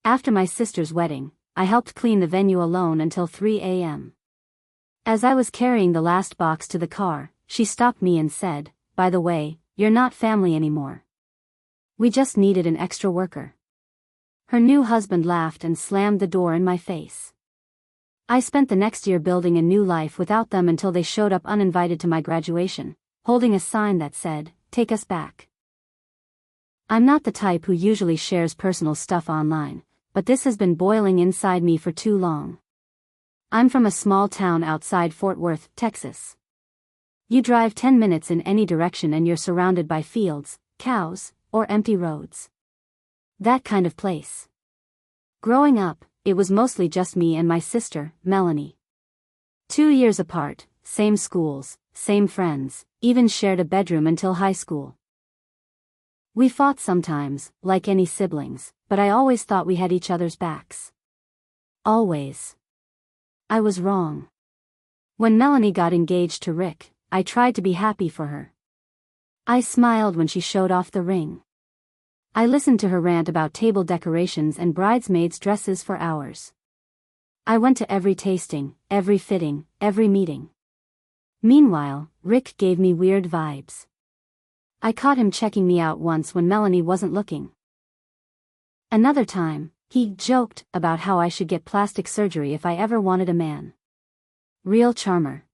After my sister's wedding, I helped clean the venue alone until 3 a.m. As I was carrying the last box to the car, she stopped me and said, "By the way, you're not family anymore. We just needed an extra worker." Her new husband laughed and slammed the door in my face. I spent the next year building a new life without them until they showed up uninvited to my graduation, holding a sign that said, "Take us back." I'm not the type who usually shares personal stuff online, but this has been boiling inside me for too long. I'm from a small town outside Fort Worth, Texas. You drive 10 minutes in any direction and you're surrounded by fields, cows, or empty roads. That kind of place. Growing up, it was mostly just me and my sister, Melanie. 2 years apart, same schools, same friends, even shared a bedroom until high school. We fought sometimes, like any siblings, but I always thought we had each other's backs. Always. I was wrong. When Melanie got engaged to Rick, I tried to be happy for her. I smiled when she showed off the ring. I listened to her rant about table decorations and bridesmaids' dresses for hours. I went to every tasting, every fitting, every meeting. Meanwhile, Rick gave me weird vibes. I caught him checking me out once when Melanie wasn't looking. Another time, he joked about how I should get plastic surgery if I ever wanted a man. Real charmer.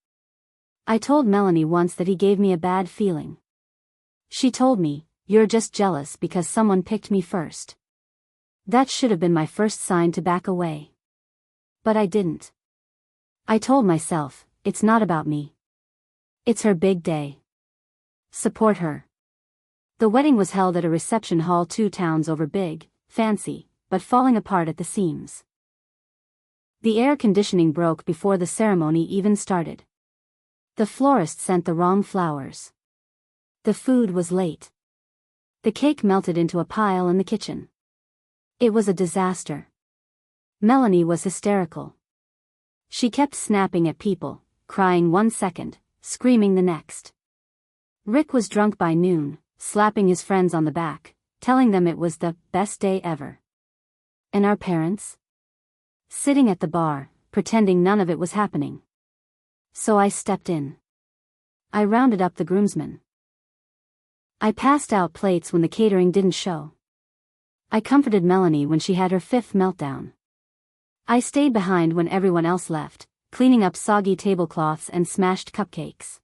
I told Melanie once that he gave me a bad feeling. She told me, "You're just jealous because someone picked me first." That should have been my first sign to back away. But I didn't. I told myself, it's not about me. It's her big day. Support her. The wedding was held at a reception hall 2 towns over, big, fancy, but falling apart at the seams. The air conditioning broke before the ceremony even started. The florist sent the wrong flowers. The food was late. The cake melted into a pile in the kitchen. It was a disaster. Melanie was hysterical. She kept snapping at people, crying 1 second, screaming the next. Rick was drunk by noon, slapping his friends on the back, telling them it was the best day ever. And our parents? Sitting at the bar, pretending none of it was happening. So I stepped in. I rounded up the groomsmen. I passed out plates when the catering didn't show. I comforted Melanie when she had her 5th meltdown. I stayed behind when everyone else left, cleaning up soggy tablecloths and smashed cupcakes.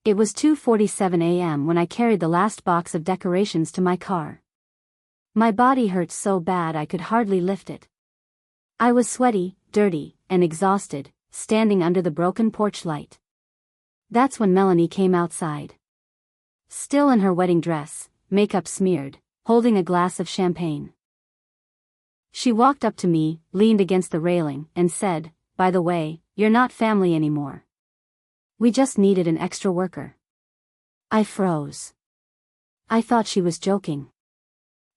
It was 2:47 a.m. when I carried the last box of decorations to my car. My body hurt so bad I could hardly lift it. I was sweaty, dirty, and exhausted, standing under the broken porch light. That's when Melanie came outside. Still in her wedding dress, makeup smeared, holding a glass of champagne. She walked up to me, leaned against the railing, and said, "By the way, you're not family anymore. We just needed an extra worker." I froze. I thought she was joking.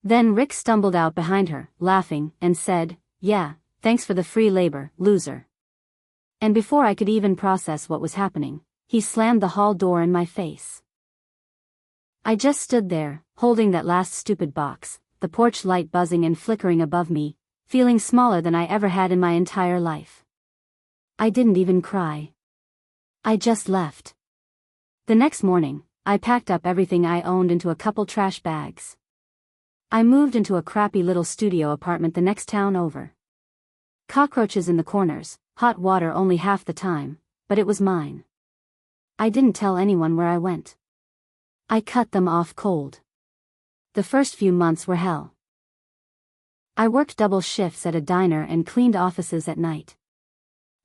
Then Rick stumbled out behind her, laughing, and said, "Yeah, thanks for the free labor, loser." And before I could even process what was happening, he slammed the hall door in my face. I just stood there, holding that last stupid box, the porch light buzzing and flickering above me, feeling smaller than I ever had in my entire life. I didn't even cry. I just left. The next morning, I packed up everything I owned into a couple trash bags. I moved into a crappy little studio apartment the next town over. Cockroaches in the corners, hot water only half the time, but it was mine. I didn't tell anyone where I went. I cut them off cold. The first few months were hell. I worked double shifts at a diner and cleaned offices at night.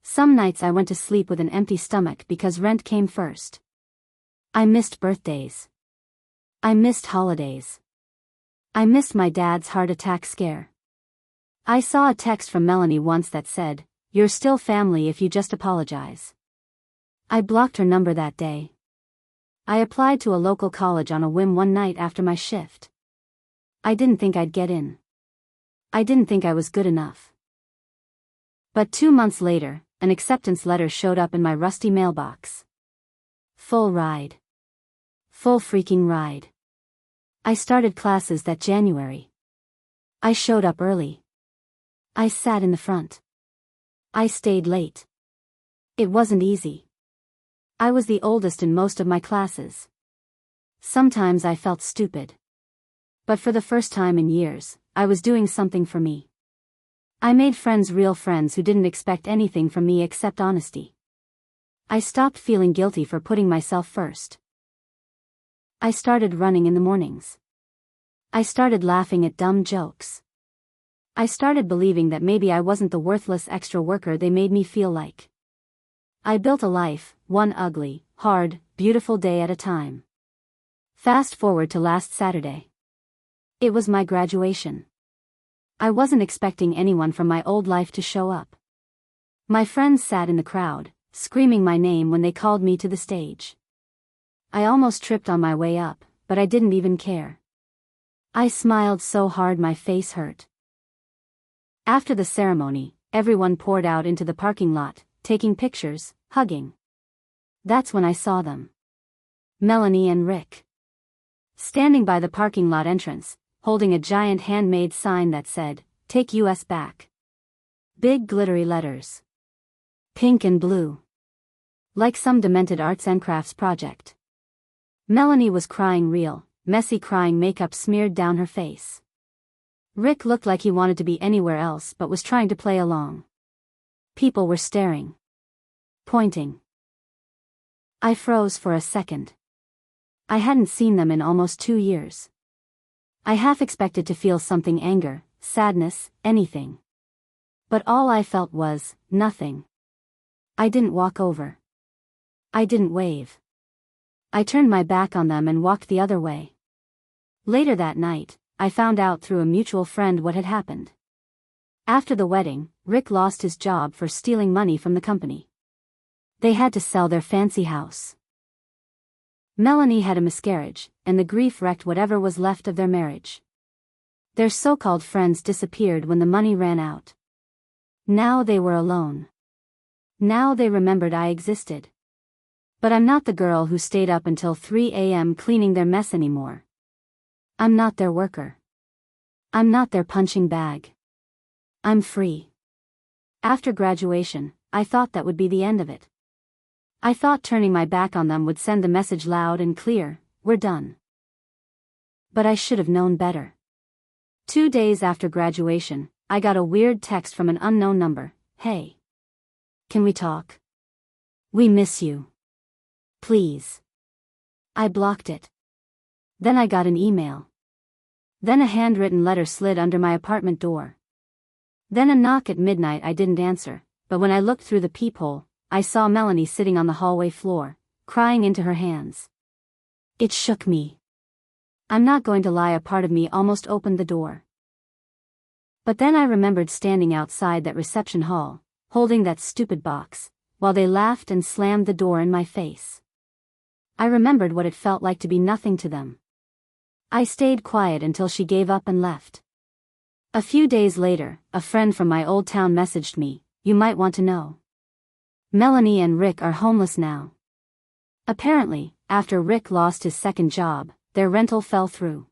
Some nights I went to sleep with an empty stomach because rent came first. I missed birthdays. I missed holidays. I missed my dad's heart attack scare. I saw a text from Melanie once that said, "You're still family if you just apologize." I blocked her number that day. I applied to a local college on a whim one night after my shift. I didn't think I'd get in. I didn't think I was good enough. But 2 months later, an acceptance letter showed up in my rusty mailbox. Full ride. Full freaking ride. I started classes that January. I showed up early. I sat in the front. I stayed late. It wasn't easy. I was the oldest in most of my classes. Sometimes I felt stupid. But for the first time in years, I was doing something for me. I made friends, real friends who didn't expect anything from me except honesty. I stopped feeling guilty for putting myself first. I started running in the mornings. I started laughing at dumb jokes. I started believing that maybe I wasn't the worthless extra worker they made me feel like. I built a life, one ugly, hard, beautiful day at a time. Fast forward to last Saturday. It was my graduation. I wasn't expecting anyone from my old life to show up. My friends sat in the crowd, screaming my name when they called me to the stage. I almost tripped on my way up, but I didn't even care. I smiled so hard my face hurt. After the ceremony, everyone poured out into the parking lot, taking pictures, hugging. That's when I saw them. Melanie and Rick. Standing by the parking lot entrance, holding a giant handmade sign that said, "Take US back." Big glittery letters. Pink and blue. Like some demented arts and crafts project. Melanie was crying real, messy crying, makeup smeared down her face. Rick looked like he wanted to be anywhere else but was trying to play along. People were staring. Pointing. I froze for a second. I hadn't seen them in almost 2 years. I half expected to feel something, anger, sadness, anything. But all I felt was, nothing. I didn't walk over. I didn't wave. I turned my back on them and walked the other way. Later that night, I found out through a mutual friend what had happened. After the wedding, Rick lost his job for stealing money from the company. They had to sell their fancy house. Melanie had a miscarriage, and the grief wrecked whatever was left of their marriage. Their so-called friends disappeared when the money ran out. Now they were alone. Now they remembered I existed. But I'm not the girl who stayed up until 3 a.m. cleaning their mess anymore. I'm not their worker. I'm not their punching bag. I'm free. After graduation, I thought that would be the end of it. I thought turning my back on them would send the message loud and clear, "We're done." But I should have known better. 2 days after graduation, I got a weird text from an unknown number. "Hey. Can we talk? We miss you. Please." I blocked it. Then I got an email. Then a handwritten letter slid under my apartment door. Then a knock at midnight I didn't answer, but when I looked through the peephole, I saw Melanie sitting on the hallway floor, crying into her hands. It shook me. I'm not going to lie, a part of me almost opened the door. But then I remembered standing outside that reception hall, holding that stupid box, while they laughed and slammed the door in my face. I remembered what it felt like to be nothing to them. I stayed quiet until she gave up and left. A few days later, a friend from my old town messaged me, "You might want to know. Melanie and Rick are homeless now." Apparently, after Rick lost his second job, their rental fell through.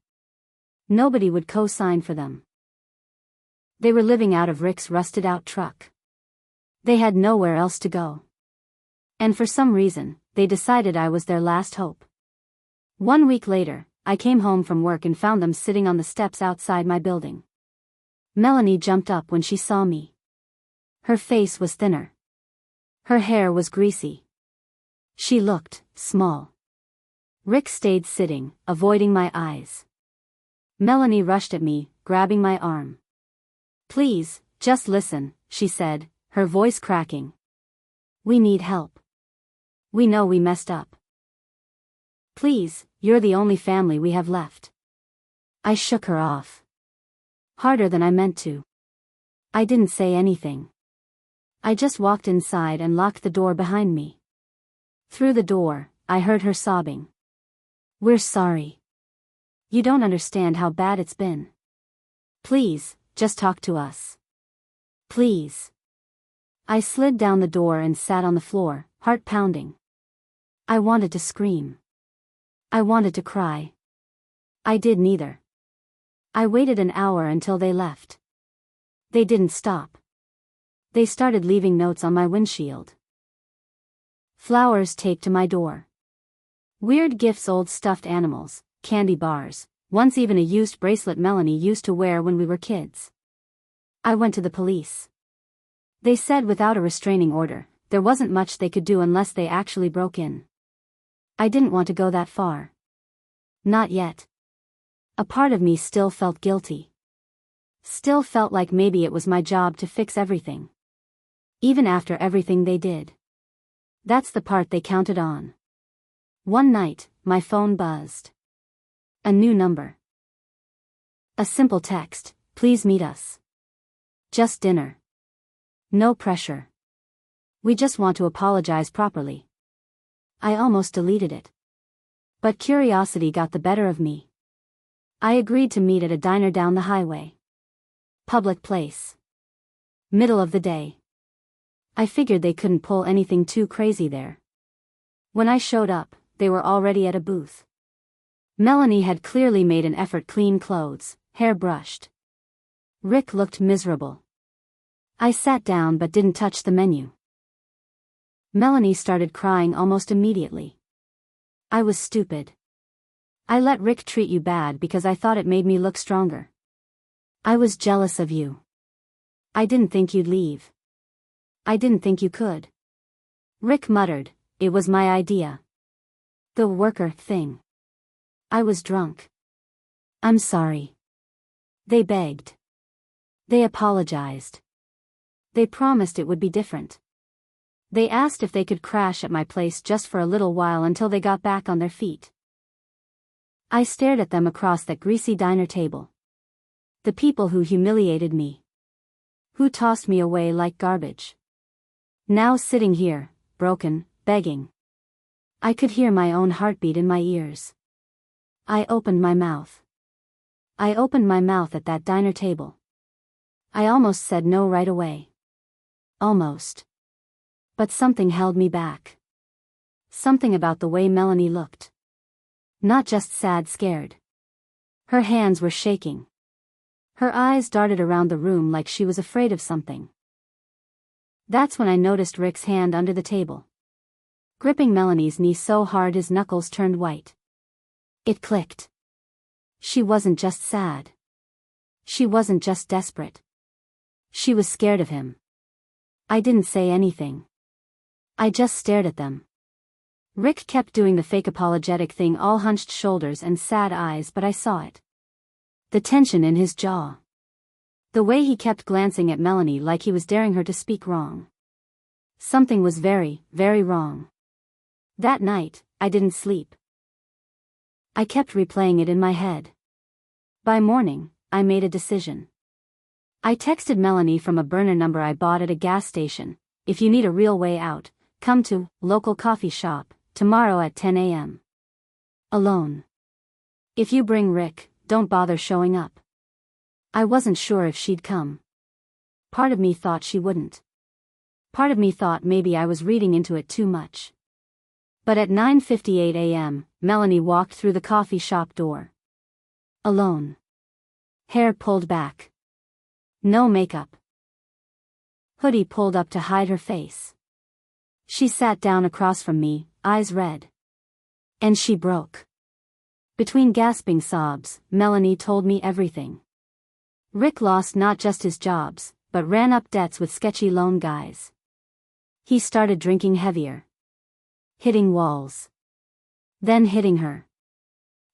Nobody would co-sign for them. They were living out of Rick's rusted-out truck. They had nowhere else to go. And for some reason, they decided I was their last hope. 1 week later, I came home from work and found them sitting on the steps outside my building. Melanie jumped up when she saw me. Her face was thinner. Her hair was greasy. She looked small. Rick stayed sitting, avoiding my eyes. Melanie rushed at me, grabbing my arm. "Please, just listen," she said, her voice cracking. "We need help. We know we messed up. Please, you're the only family we have left." I shook her off. Harder than I meant to. I didn't say anything. I just walked inside and locked the door behind me. Through the door, I heard her sobbing. "We're sorry. You don't understand how bad it's been. Please, just talk to us. Please." I slid down the door and sat on the floor, heart pounding. I wanted to scream. I wanted to cry. I did neither. I waited an hour until they left. They didn't stop. They started leaving notes on my windshield. Flowers taped to my door. Weird gifts, old stuffed animals, candy bars, once even a used bracelet Melanie used to wear when we were kids. I went to the police. They said without a restraining order, there wasn't much they could do unless they actually broke in. I didn't want to go that far. Not yet. A part of me still felt guilty. Still felt like maybe it was my job to fix everything. Even after everything they did. That's the part they counted on. One night, my phone buzzed. A new number. A simple text, please meet us. Just dinner. No pressure. We just want to apologize properly. I almost deleted it. But curiosity got the better of me. I agreed to meet at a diner down the highway. Public place. Middle of the day. I figured they couldn't pull anything too crazy there. When I showed up, they were already at a booth. Melanie had clearly made an effort, clean clothes, hair brushed. Rick looked miserable. I sat down but didn't touch the menu. Melanie started crying almost immediately. I was stupid. I let Rick treat you bad because I thought it made me look stronger. I was jealous of you. I didn't think you'd leave. I didn't think you could. Rick muttered, it was my idea. The worker thing. I was drunk. I'm sorry. They begged. They apologized. They promised it would be different. They asked if they could crash at my place just for a little while until they got back on their feet. I stared at them across that greasy diner table. The people who humiliated me. Who tossed me away like garbage. Now sitting here, broken, begging. I could hear my own heartbeat in my ears. I opened my mouth. I opened my mouth at that diner table. I almost said no right away. Almost. But something held me back. Something about the way Melanie looked. Not just sad, scared. Her hands were shaking. Her eyes darted around the room like she was afraid of something. That's when I noticed Rick's hand under the table. Gripping Melanie's knee so hard his knuckles turned white. It clicked. She wasn't just sad. She wasn't just desperate. She was scared of him. I didn't say anything. I just stared at them. Rick kept doing the fake apologetic thing, all hunched shoulders and sad eyes, but I saw it. The tension in his jaw. The way he kept glancing at Melanie like he was daring her to speak wrong. Something was very, very wrong. That night, I didn't sleep. I kept replaying it in my head. By morning, I made a decision. I texted Melanie from a burner number I bought at a gas station. If you need a real way out, come to local coffee shop tomorrow at 10 a.m. Alone. If you bring Rick, don't bother showing up. I wasn't sure if she'd come. Part of me thought she wouldn't. Part of me thought maybe I was reading into it too much. But at 9:58 a.m., Melanie walked through the coffee shop door. Alone. Hair pulled back. No makeup. Hoodie pulled up to hide her face. She sat down across from me, eyes red. And she broke. Between gasping sobs, Melanie told me everything. Rick lost not just his jobs, but ran up debts with sketchy loan guys. He started drinking heavier. Hitting walls. Then hitting her.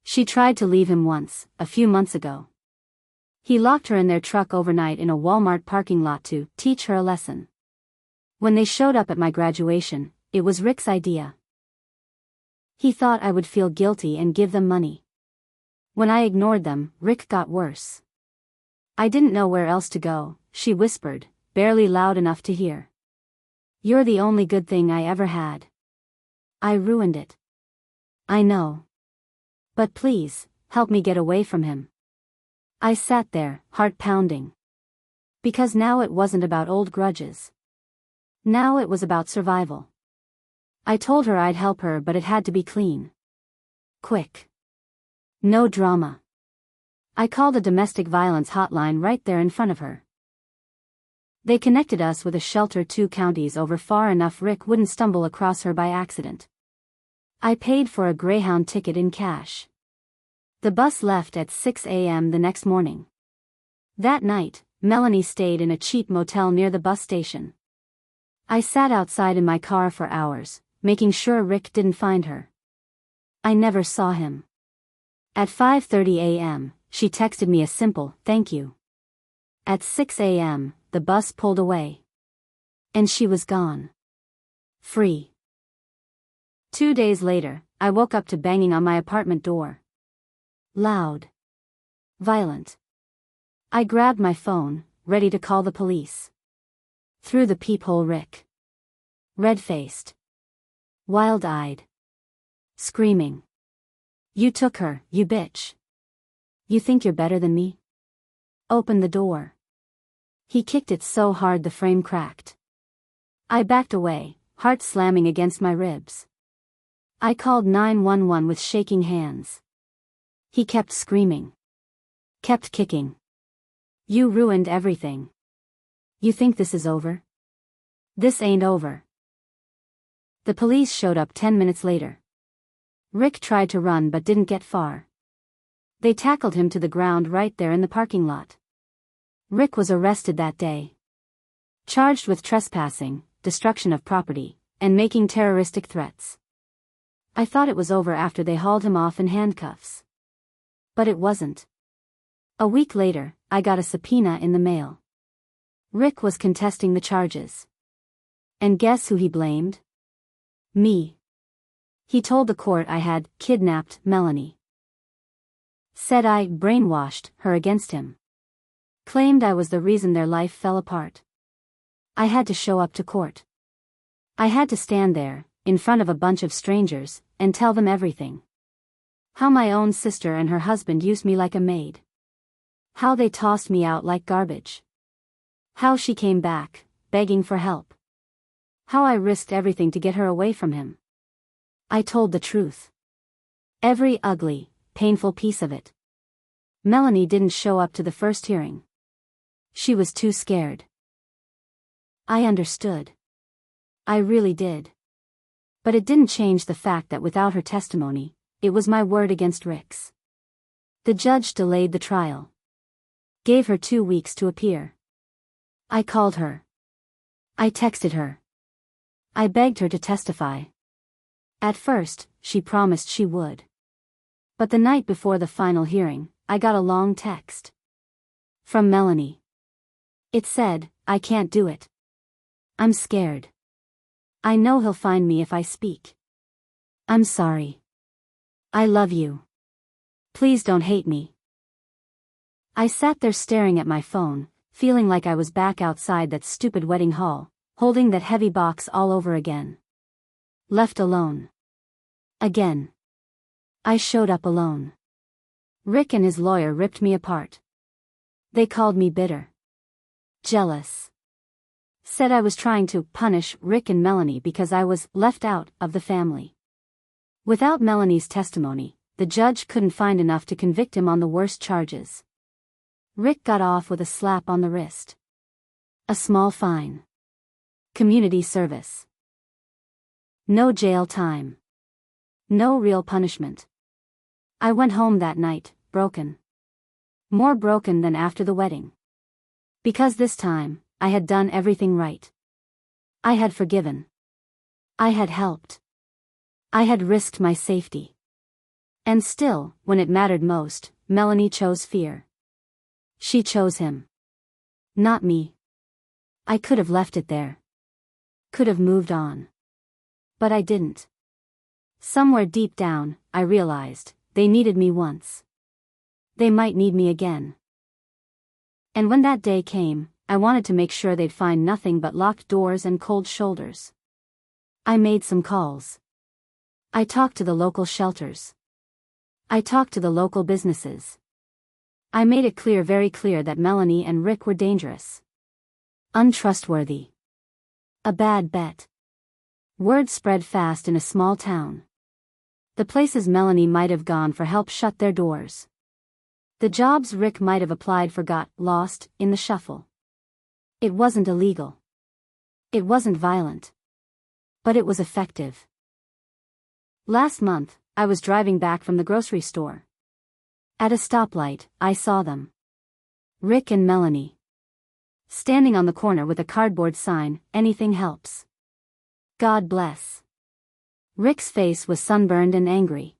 She tried to leave him once, a few months ago. He locked her in their truck overnight in a Walmart parking lot to teach her a lesson. When they showed up at my graduation, it was Rick's idea. He thought I would feel guilty and give them money. When I ignored them, Rick got worse. I didn't know where else to go, she whispered, barely loud enough to hear. You're the only good thing I ever had. I ruined it. I know. But please, help me get away from him. I sat there, heart pounding. Because now it wasn't about old grudges. Now it was about survival. I told her I'd help her, but it had to be clean. Quick. No drama. I called a domestic violence hotline right there in front of her. They connected us with a shelter 2 counties over far enough Rick wouldn't stumble across her by accident. I paid for a Greyhound ticket in cash. The bus left at 6 a.m. the next morning. That night, Melanie stayed in a cheap motel near the bus station. I sat outside in my car for hours, making sure Rick didn't find her. I never saw him. At 5:30 a.m., she texted me a simple, "Thank you." At 6 a.m., the bus pulled away. And she was gone. Free. 2 days later, I woke up to banging on my apartment door. Loud. Violent. I grabbed my phone, ready to call the police. Through the peephole Rick. Red-faced. Wild-eyed. Screaming. "You took her, you bitch. You think you're better than me? Open the door." He kicked it so hard the frame cracked. I backed away, heart slamming against my ribs. I called 911 with shaking hands. He kept screaming. Kept kicking. "You ruined everything. You think this is over? This ain't over." The police showed up 10 minutes later. Rick tried to run but didn't get far. They tackled him to the ground right there in the parking lot. Rick was arrested that day. Charged with trespassing, destruction of property, and making terroristic threats. I thought it was over after they hauled him off in handcuffs. But it wasn't. A week later, I got a subpoena in the mail. Rick was contesting the charges. And guess who he blamed? Me. He told the court I had kidnapped Melanie. Said I brainwashed her against him. Claimed I was the reason their life fell apart. I had to show up to court. I had to stand there, in front of a bunch of strangers, and tell them everything. How my own sister and her husband used me like a maid. How they tossed me out like garbage. How she came back, begging for help. How I risked everything to get her away from him. I told the truth. Every ugly, painful piece of it. Melanie didn't show up to the first hearing. She was too scared. I understood. I really did. But it didn't change the fact that without her testimony, it was my word against Rick's. The judge delayed the trial. Gave her 2 weeks to appear. I called her. I texted her. I begged her to testify. At first, she promised she would. But the night before the final hearing, I got a long text. From Melanie. It said, "I can't do it. I'm scared. I know he'll find me if I speak. I'm sorry. I love you. Please don't hate me." I sat there staring at my phone, feeling like I was back outside that stupid wedding hall, holding that heavy box all over again. Left alone. Again. I showed up alone. Rick and his lawyer ripped me apart. They called me bitter. Jealous. Said I was trying to punish Rick and Melanie because I was left out of the family. Without Melanie's testimony, the judge couldn't find enough to convict him on the worst charges. Rick got off with a slap on the wrist. A small fine. Community service. No jail time. No real punishment. I went home that night, broken. More broken than after the wedding. Because this time, I had done everything right. I had forgiven. I had helped. I had risked my safety. And still, when it mattered most, Melanie chose fear. She chose him. Not me. I could have left it there. Could have moved on. But I didn't. Somewhere deep down, I realized, they needed me once. They might need me again. And when that day came, I wanted to make sure they'd find nothing but locked doors and cold shoulders. I made some calls. I talked to the local shelters. I talked to the local businesses. I made it clear, very clear, that Melanie and Rick were dangerous. Untrustworthy. A bad bet. Word spread fast in a small town. The places Melanie might have gone for help shut their doors. The jobs Rick might have applied for got lost in the shuffle. It wasn't illegal. It wasn't violent. But it was effective. Last month, I was driving back from the grocery store. At a stoplight, I saw them. Rick and Melanie. Standing on the corner with a cardboard sign, "Anything helps. God bless." Rick's face was sunburned and angry.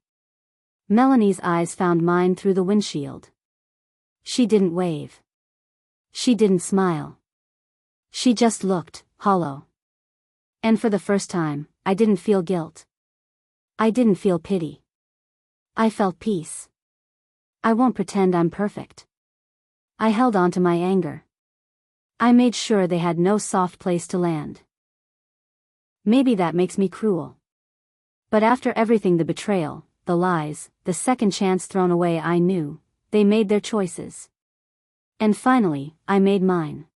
Melanie's eyes found mine through the windshield. She didn't wave. She didn't smile. She just looked hollow. And for the first time, I didn't feel guilt. I didn't feel pity. I felt peace. I won't pretend I'm perfect. I held on to my anger. I made sure they had no soft place to land. Maybe that makes me cruel. But after everything, the betrayal, the lies, the second chance thrown away, I knew they made their choices. And finally, I made mine.